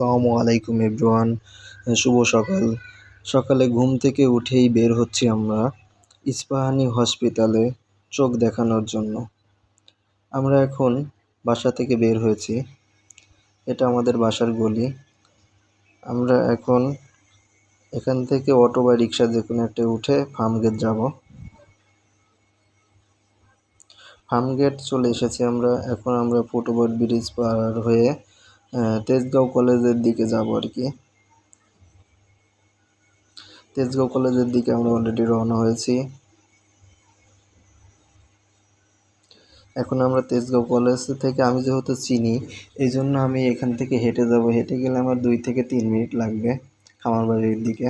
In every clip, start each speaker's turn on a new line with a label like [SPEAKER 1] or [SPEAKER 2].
[SPEAKER 1] আসসালামু আলাইকুম এভরিওয়ান। শুভ সকাল। সকালে ঘুম থেকে উঠেই বের হচ্ছি আমরা ইস্পাহানি হসপিটালে চোখ দেখানোর জন্য। আমরা এখন বাসা থেকে বের হয়েছি, এটা আমাদের বাসার গলি। আমরা এখন এখান থেকে অটো বা রিক্সা যে কোনো একটা উঠে ফার্মগেট যাব। ফার্মগেট চলে এসেছি আমরা। এখন আমরা ফুটওভার ব্রিজ পার হয়ে তেজগাঁও কলেজের দিকে যাব আর কি। তেজগাঁও কলেজের দিকে আমরা অলরেডি রওনা হয়েছি। এখন আমরা তেজগাঁও কলেজ থেকে, আমি যেহেতু চিনি এই জন্য আমি এখান থেকে হেঁটে যাব। হেঁটে গেলে আমার 2 থেকে 3 মিনিট লাগবে খামারবাড়ির দিকে।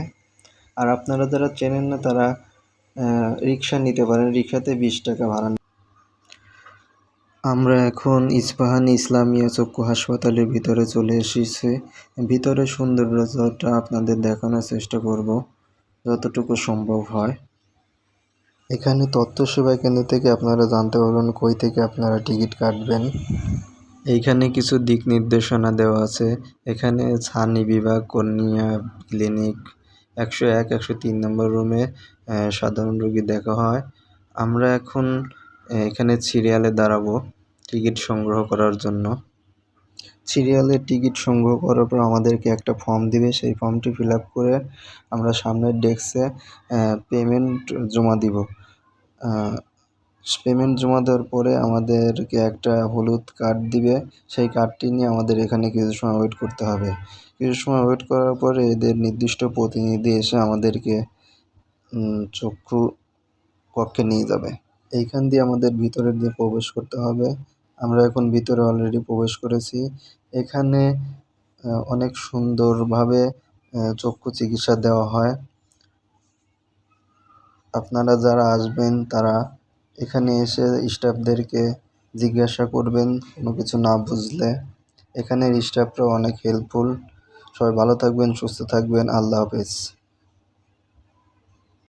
[SPEAKER 1] আর আপনারা যারা চেনেন না তারা রিক্সা নিতে পারেন, রিক্সাতে 20 টাকা ভাড়া। আমরা এখন ইস্পাহানি ইসলামিয়া চক্ষু হাসপাতালের ভিতরে চলে এসেছি। ভিতরে সৌন্দর্যটা আপনাদের দেখানোর চেষ্টা করব যতটুকু সম্ভব হয়। এখানে তথ্য সেবা কেন্দ্র থেকে আপনারা জানতে পারবেন কই থেকে আপনারা টিকিট কাটবেন। এইখানে কিছু দিক নির্দেশনা দেওয়া আছে। এখানে ছানি বিভাগ, কর্নিয়া ক্লিনিক, 101, 103 নম্বর রুমে সাধারণ রোগী দেখা হয়। আমরা এখন এখানে সিরিয়ালে দাঁড়াবো টিকিট সংগ্রহ করার জন্য। সিরিয়ালে টিকিট সংগ্রহ করার পর আমাদেরকে একটা ফর্ম দিবে, সেই ফর্মটি ফিল আপ করে আমরা সামনের ডেস্কে পেমেন্ট জমা দিব। পেমেন্ট জমা দেওয়ার পরে আমাদেরকে একটা হলুদ কার্ড দিবে, সেই কার্ডটি নিয়ে আমাদের এখানে কিছু সময় ওয়েট করতে হবে। কিছু সময় ওয়েট করার পরে এদের নির্দিষ্ট প্রতিনিধি এসে আমাদেরকে চক্ষু কক্ষে নিয়ে যাবে। এইখান দিয়ে আমাদের ভিতরের দিয়ে প্রবেশ করতে হবে। আমরা এখন ভিতরে অলরেডি প্রবেশ করেছি। এখানে অনেক সুন্দরভাবে চক্ষু চিকিৎসা দেওয়া হয়। আপনারা যারা আসবেন তারা এখানে এসে স্টাফদেরকে জিজ্ঞাসা করবেন কোনো কিছু না বুঝলে। এখানের স্টাফরাও অনেক হেল্পফুল। সবাই ভালো থাকবেন, সুস্থ থাকবেন। আল্লাহ হাফেজ।